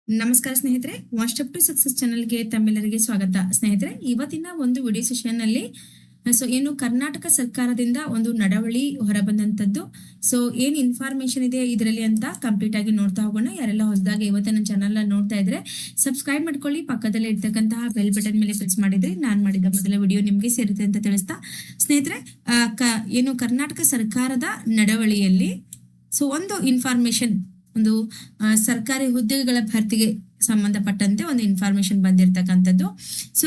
ನಮಸ್ಕಾರ ಸ್ನೇಹಿತರೆ, WhatsApp to success ಚಾನೆಲ್ಗೆ ತಮ್ಮೆಲ್ಲರಿಗೆ ಸ್ವಾಗತ. ಸ್ನೇಹಿತರೆ, ಇವತ್ತಿನ ಒಂದು ವಿಡಿಯೋ ಸೆಷನ್ ನಲ್ಲಿ ಏನು ಕರ್ನಾಟಕ ಸರ್ಕಾರದಿಂದ ಒಂದು ನಡವಳಿ ಹೊರಬಂದಂತದ್ದು. ಏನ್ ಇನ್ಫಾರ್ಮೇಶನ್ ಇದೆ ಇದರಲ್ಲಿ ಅಂತ ಕಂಪ್ಲೀಟ್ ಆಗಿ ನೋಡ್ತಾ ಹೋಗೋಣ. ಯಾರೆಲ್ಲ ಹೊಸದಾಗಿ ಇವತ್ತಿನ ಚಾನಲ್ ನೋಡ್ತಾ ಇದ್ರೆ ಸಬ್ಸ್ಕ್ರೈಬ್ ಮಾಡ್ಕೊಳ್ಳಿ. ಪಕ್ಕದಲ್ಲಿ ಇರ್ತಕ್ಕಂತಹ ಬೆಲ್ ಬಟನ್ ಮೇಲೆ ಪ್ರೆಸ್ ಮಾಡಿದ್ರೆ ನಾನು ಮಾಡಿದ ಮೊದಲ ವಿಡಿಯೋ ನಿಮ್ಗೆ ಸೇರುತ್ತೆ ಅಂತ ತಿಳಿಸ್ತಾ, ಸ್ನೇಹಿತರೆ, ಏನು ಕರ್ನಾಟಕ ಸರ್ಕಾರದ ನಡವಳಿಯಲ್ಲಿ ಒಂದು ಇನ್ಫಾರ್ಮೇಶನ್, ಒಂದು ಸರ್ಕಾರಿ ಹುದ್ದೆಗಳ ಭರ್ತಿಗೆ ಸಂಬಂಧಪಟ್ಟಂತೆ ಒಂದು ಇನ್ಫಾರ್ಮೇಶನ್ ಬಂದಿರತಕ್ಕಂಥದ್ದು.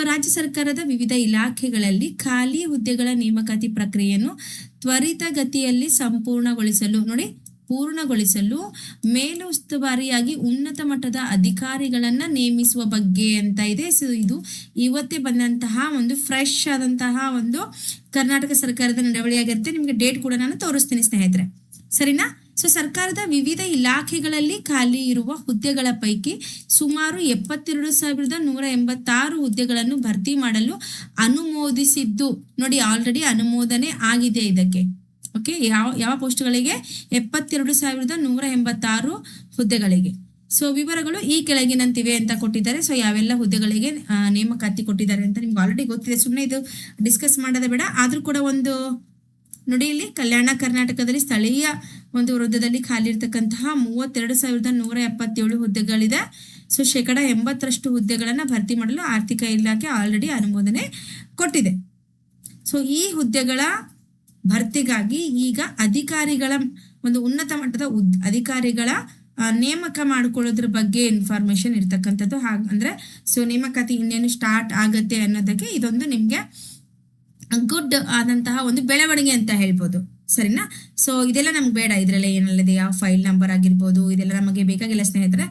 ರಾಜ್ಯ ಸರ್ಕಾರದ ವಿವಿಧ ಇಲಾಖೆಗಳಲ್ಲಿ ಖಾಲಿ ಹುದ್ದೆಗಳ ನೇಮಕಾತಿ ಪ್ರಕ್ರಿಯೆಯನ್ನು ತ್ವರಿತಗತಿಯಲ್ಲಿ ಪೂರ್ಣಗೊಳಿಸಲು ಮೇಲುಸ್ತುವಾರಿಯಾಗಿ ಉನ್ನತ ಮಟ್ಟದ ಅಧಿಕಾರಿಗಳನ್ನ ನೇಮಿಸುವ ಬಗ್ಗೆ ಅಂತ ಇದೆ. ಇದು ಇವತ್ತೇ ಬಂದಂತಹ ಒಂದು ಫ್ರೆಶ್ ಆದಂತಹ ಒಂದು ಕರ್ನಾಟಕ ಸರ್ಕಾರದ ನಡವಳಿಯಾಗಿರುತ್ತೆ. ನಿಮ್ಗೆ ಡೇಟ್ ಕೂಡ ನಾನು ತೋರಿಸ್ತೀನಿ ಸ್ನೇಹಿತರೆ, ಸರಿನಾ? ಸರ್ಕಾರದ ವಿವಿಧ ಇಲಾಖೆಗಳಲ್ಲಿ ಖಾಲಿ ಇರುವ ಹುದ್ದೆಗಳ ಪೈಕಿ ಸುಮಾರು 72,186 ಹುದ್ದೆಗಳನ್ನು ಭರ್ತಿ ಮಾಡಲು ಅನುಮೋದಿಸಿದ್ದು. ನೋಡಿ, ಆಲ್ರೆಡಿ ಅನುಮೋದನೆ ಆಗಿದೆ ಇದಕ್ಕೆ. ಓಕೆ, ಯಾವ ಪೋಸ್ಟ್ಗಳಿಗೆ? 72,186 ಹುದ್ದೆಗಳಿಗೆ. ವಿವರಗಳು ಈ ಕೆಳಗಿನಂತಿವೆ ಅಂತ ಕೊಟ್ಟಿದ್ದಾರೆ. ಯಾವೆಲ್ಲ ಹುದ್ದೆಗಳಿಗೆ ನೇಮಕಾತಿ ಕೊಟ್ಟಿದ್ದಾರೆ ಅಂತ ನಿಮ್ಗೆ ಆಲ್ರೆಡಿ ಗೊತ್ತಿದೆ. ಸುಮ್ಮನೆ ಇದು ಡಿಸ್ಕಸ್ ಮಾಡೋದೇ ಬೇಡ. ಆದ್ರೂ ಕೂಡ ಒಂದು ನೋಡಿ, ಇಲ್ಲಿ ಕಲ್ಯಾಣ ಕರ್ನಾಟಕದಲ್ಲಿ ಸ್ಥಳೀಯ ಒಂದು ವೃತ್ತದಲ್ಲಿ ಖಾಲಿ ಇರ್ತಕ್ಕಂತಹ 32,177 ಹುದ್ದೆಗಳಿದೆ. 80% ಹುದ್ದೆಗಳನ್ನ ಭರ್ತಿ ಮಾಡಲು ಆರ್ಥಿಕ ಇಲಾಖೆ ಆಲ್ರೆಡಿ ಅನುಮೋದನೆ ಕೊಟ್ಟಿದೆ. ಈ ಹುದ್ದೆಗಳ ಭರ್ತಿಗಾಗಿ ಈಗ ಅಧಿಕಾರಿಗಳ ಒಂದು ಉನ್ನತ ಮಟ್ಟದ ಅಧಿಕಾರಿಗಳ ನೇಮಕ ಮಾಡಿಕೊಳ್ಳೋದ್ರ ಬಗ್ಗೆ ಇನ್ಫಾರ್ಮೇಶನ್ ಇರ್ತಕ್ಕಂಥದ್ದು. ಹಾಗಂದ್ರೆ ನೇಮಕಾತಿ ಇನ್ನೇನು ಸ್ಟಾರ್ಟ್ ಆಗತ್ತೆ ಅನ್ನೋದಕ್ಕೆ ಇದೊಂದು ನಿಮ್ಗೆ ಗುಡ್ ಆದಂತಹ ಒಂದು ಬೆಳವಣಿಗೆ ಅಂತ ಹೇಳ್ಬೋದು, ಸರಿನಾ? ಇದೆಲ್ಲ ನಮ್ಗೆ ಬೇಡ. ಇದರಲ್ಲಿ ಏನಲ್ಲಿದೆ, ಯಾವ ಫೈಲ್ ನಂಬರ್ ಆಗಿರ್ಬೋದು, ಇದೆಲ್ಲ ನಮಗೆ ಬೇಕಾಗಿಲ್ಲ ಸ್ನೇಹಿತರೆ.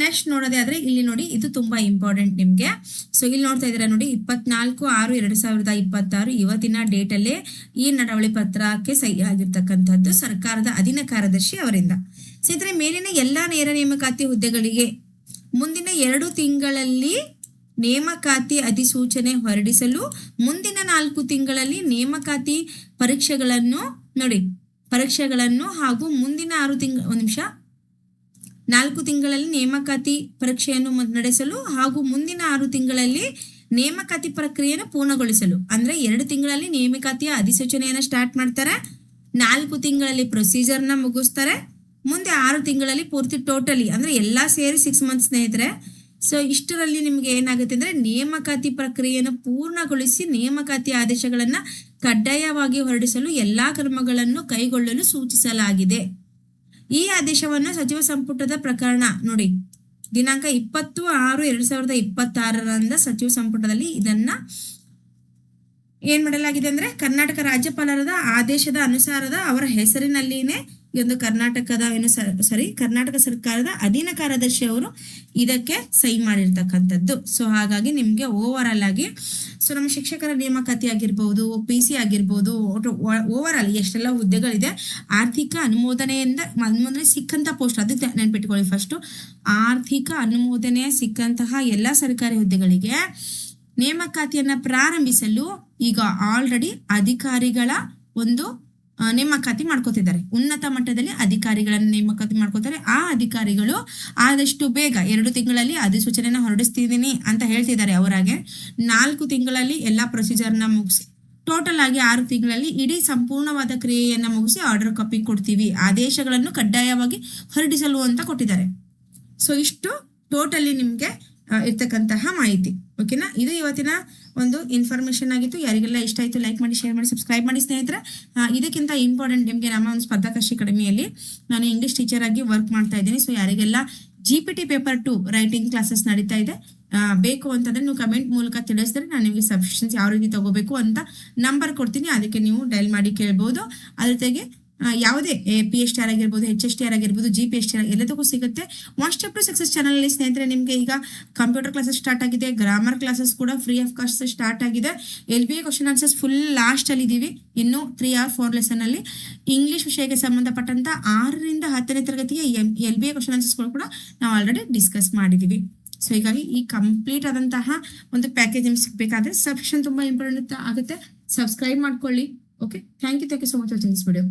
ನೆಕ್ಸ್ಟ್ ನೋಡೋದೇ ಆದ್ರೆ ಇಲ್ಲಿ ನೋಡಿ, ಇದು ತುಂಬಾ ಇಂಪಾರ್ಟೆಂಟ್ ನಿಮ್ಗೆ. ಇಲ್ಲಿ ನೋಡ್ತಾ ಇದ್ದೀರಾ ನೋಡಿ, 24/6/2026 ಇವತ್ತಿನ ಡೇಟ್ ಅಲ್ಲೇ ಈ ನಡವಳಿ ಪತ್ರಕ್ಕೆ ಸಹಿ ಆಗಿರ್ತಕ್ಕಂಥದ್ದು ಸರ್ಕಾರದ ಅಧೀನ ಕಾರ್ಯದರ್ಶಿ ಅವರಿಂದ. ಸ್ನೇಹಿತರೆ, ಮೇಲಿನ ಎಲ್ಲಾ ನೇರ ನೇಮಕಾತಿ ಹುದ್ದೆಗಳಿಗೆ ಮುಂದಿನ 2 ತಿಂಗಳಲ್ಲಿ ನೇಮಕಾತಿ ಅಧಿಸೂಚನೆ ಹೊರಡಿಸಲು, ಮುಂದಿನ 4 ತಿಂಗಳಲ್ಲಿ ನೇಮಕಾತಿ ಪರೀಕ್ಷೆಗಳನ್ನು ಹಾಗೂ ಮುಂದಿನ 4 ತಿಂಗಳಲ್ಲಿ ನೇಮಕಾತಿ ಪರೀಕ್ಷೆಯನ್ನು ನಡೆಸಲು ಹಾಗೂ ಮುಂದಿನ 6 ತಿಂಗಳಲ್ಲಿ ನೇಮಕಾತಿ ಪ್ರಕ್ರಿಯೆಯನ್ನು ಪೂರ್ಣಗೊಳಿಸಲು. ಅಂದ್ರೆ 2 ತಿಂಗಳಲ್ಲಿ ನೇಮಕಾತಿಯ ಅಧಿಸೂಚನೆಯನ್ನ ಸ್ಟಾರ್ಟ್ ಮಾಡ್ತಾರೆ, 4 ತಿಂಗಳಲ್ಲಿ ಪ್ರೊಸೀಜರ್ನ ಮುಗಿಸ್ತಾರೆ, ಮುಂದೆ 6 ತಿಂಗಳಲ್ಲಿ ಪೂರ್ತಿ ಟೋಟಲಿ ಅಂದ್ರೆ ಎಲ್ಲಾ ಸೇರಿ 6 ಮಂತ್ಸ್ ಸ್ನೇಹಿತರೆ. ಇಷ್ಟರಲ್ಲಿ ನಿಮ್ಗೆ ಏನಾಗುತ್ತೆ ಅಂದ್ರೆ ನೇಮಕಾತಿ ಪ್ರಕ್ರಿಯೆಯನ್ನು ಪೂರ್ಣಗೊಳಿಸಿ ನೇಮಕಾತಿ ಆದೇಶಗಳನ್ನ ಕಡ್ಡಾಯವಾಗಿ ಹೊರಡಿಸಲು ಎಲ್ಲಾ ಕ್ರಮಗಳನ್ನು ಕೈಗೊಳ್ಳಲು ಸೂಚಿಸಲಾಗಿದೆ. ಈ ಆದೇಶವನ್ನು ಸಚಿವ ಸಂಪುಟದ ಪ್ರಕರಣ ನೋಡಿ, ದಿನಾಂಕ 20/6/2026 ಸಚಿವ ಸಂಪುಟದಲ್ಲಿ ಇದನ್ನ ಏನ್ ಮಾಡಲಾಗಿದೆ ಅಂದ್ರೆ ಕರ್ನಾಟಕ ರಾಜ್ಯಪಾಲರದ ಆದೇಶದ ಅನುಸಾರದ ಅವರ ಹೆಸರಿನಲ್ಲಿನೇ ಈ ಒಂದು ಕರ್ನಾಟಕ ಸರ್ಕಾರದ ಅಧೀನ ಕಾರ್ಯದರ್ಶಿ ಅವರು ಇದಕ್ಕೆ ಸಹಿ ಮಾಡಿರ್ತಕ್ಕಂಥದ್ದು. ಹಾಗಾಗಿ ನಿಮ್ಗೆ ಓವರ್ ಆಲ್ ಆಗಿ ನಮ್ಮ ಶಿಕ್ಷಕರ ನೇಮಕಾತಿ ಆಗಿರ್ಬಹುದು, PC ಆಗಿರ್ಬಹುದು, ಓವರ್ ಆಲ್ ಎಷ್ಟೆಲ್ಲ ಹುದ್ದೆಗಳಿದೆ, ಆರ್ಥಿಕ ಅನುಮೋದನೆ ಸಿಕ್ಕಂತ ಪೋಸ್ಟ್, ಅದು ನೆನ್ಪಿಟ್ಕೊಳ್ಳಿ. ಫಸ್ಟ್ ಆರ್ಥಿಕ ಅನುಮೋದನೆ ಸಿಕ್ಕಂತಹ ಎಲ್ಲಾ ಸರ್ಕಾರಿ ಹುದ್ದೆಗಳಿಗೆ ನೇಮಕಾತಿಯನ್ನ ಪ್ರಾರಂಭಿಸಲು ಈಗ ಆಲ್ರೆಡಿ ಅಧಿಕಾರಿಗಳ ಒಂದು ನೇಮಕಾತಿ ಮಾಡ್ಕೋತಿದ್ದಾರೆ. ಉನ್ನತ ಮಟ್ಟದಲ್ಲಿ ಅಧಿಕಾರಿಗಳನ್ನ ನೇಮಕಾತಿ ಮಾಡ್ಕೋತಾರೆ. ಆ ಅಧಿಕಾರಿಗಳು ಆದಷ್ಟು ಬೇಗ 2 ತಿಂಗಳಲ್ಲಿ ಅಧಿಸೂಚನೆನ ಹೊರಡಿಸ್ತಿದ್ದೀನಿ ಅಂತ ಹೇಳ್ತಿದ್ದಾರೆ. ಅವರಾಗೆ 4 ತಿಂಗಳಲ್ಲಿ ಎಲ್ಲಾ ಪ್ರೊಸೀಜರ್ನ ಮುಗಿಸಿ ಟೋಟಲ್ ಆಗಿ 6 ತಿಂಗಳಲ್ಲಿ ಇಡೀ ಸಂಪೂರ್ಣವಾದ ಕ್ರಿಯೆಯನ್ನ ಮುಗಿಸಿ ಆರ್ಡರ್ ಕಾಪಿ ಕೊಡ್ತೀವಿ, ಆದೇಶಗಳನ್ನು ಕಡ್ಡಾಯವಾಗಿ ಹೊರಡಿಸಲು ಅಂತ ಕೊಟ್ಟಿದ್ದಾರೆ. ಇಷ್ಟು ಟೋಟಲಿ ನಿಮ್ಗೆ ಇರ್ತಕ್ಕಂತಹ ಮಾಹಿತಿ. ಓಕೆನಾ? ಇದು ಇವತ್ತಿನ ಒಂದು ಇನ್ಫಾರ್ಮೇಶನ್ ಆಗಿತ್ತು. ಯಾರಿಗೆಲ್ಲ ಇಷ್ಟ ಆಯ್ತು ಲೈಕ್ ಮಾಡಿ, ಶೇರ್ ಮಾಡಿ, ಸಬ್ಸ್ಕ್ರೈಬ್ ಮಾಡಿ ಸ್ನೇಹಿತರೆ. ಇದಕ್ಕಿಂತ ಇಂಪಾರ್ಟೆಂಟ್ ನಿಮ್ಗೆ ನಮ್ಮ ಒಂದು ಸ್ಪರ್ಧಾಕರ್ಷಿ ಅಕಾಡೆಮಿಯಲ್ಲಿ ನಾನು ಇಂಗ್ಲಿಷ್ ಟೀಚರ್ ಆಗಿ ವರ್ಕ್ ಮಾಡ್ತಾ ಇದ್ದೀನಿ. ಯಾರಿಗೆಲ್ಲ GPT ಪೇಪರ್ 2 ರೈಟಿಂಗ್ ಕ್ಲಾಸಸ್ ನಡೀತಾ ಇದೆ, ಬೇಕು ಅಂತಂದ್ರೆ ನೀವು ಕಮೆಂಟ್ ಮೂಲಕ ತಿಳಿಸಿದ್ರೆ ನಾನು ನಿಮಗೆ ಸಬ್ಸ್ಕ್ರಿಪ್ಷನ್ಸ್ ಯಾವ ರೀತಿ ತಗೋಬೇಕು ಅಂತ ನಂಬರ್ ಕೊಡ್ತೀನಿ. ಅದಕ್ಕೆ ನೀವು ಡೈಲ್ ಮಾಡಿ ಕೇಳ್ಬೋದು. ಅದ್ರ ಜೊತೆಗೆ ಯಾವುದೇ PSTR ಆಗಿರ್ಬೋದು, HSTR ಆಗಿರ್ಬೋದು, GPSTR ಎಲ್ಲದಕ್ಕೂ ಸಿಗುತ್ತೆ. ವಾಟ್ಸ್ಆಪ್ ಟು ಸಕ್ಸಸ್ ಚಾನಲ್ ಅಲ್ಲಿ ಸ್ನೇಹಿತರೆ ನಿಮ್ಗೆ ಈಗ ಕಂಪ್ಯೂಟರ್ ಕ್ಲಾಸಸ್ ಸ್ಟಾರ್ಟ್ ಆಗಿದೆ, ಗ್ರಾಮರ್ ಕ್ಲಾಸಸ್ ಕೂಡ ಫ್ರೀ ಆಫ್ ಕಾಸ್ಟ್ ಸ್ಟಾರ್ಟ್ ಆಗಿದೆ. LBA question answers full last ಅಲ್ಲಿ ಇದೀವಿ. ಇನ್ನು 3 or 4 ಲೆಸನ್ ಅಲ್ಲಿ ಇಂಗ್ಲಿಷ್ ವಿಷಯಕ್ಕೆ ಸಂಬಂಧಪಟ್ಟಂತ 6ರಿಂದ 10ನೇ ತರಗತಿಯ LBA ಕ್ವಶನ್ ಆನ್ಸರ್ಸ್ ಕೂಡ ನಾವು ಆಲ್ರೆಡಿ ಡಿಸ್ಕಸ್ ಮಾಡಿದೀವಿ. ಹೀಗಾಗಿ ಈ ಕಂಪ್ಲೀಟ್ ಆದಂತಹ ಒಂದು ಪ್ಯಾಕೇಜ್ ನಿಮ್ಗೆ ಸಿಗ್ಬೇಕಾದ್ರೆ ಸಬ್ಸ್ಕ್ರಿಪ್ಷನ್ ತುಂಬಾ ಇಂಪಾರ್ಟೆಂಟ್ ಆಗುತ್ತೆ. ಸಬ್ಸ್ಕ್ರೈಬ್ ಮಾಡ್ಕೊಳ್ಳಿ. Okay, thank you so much watching this video.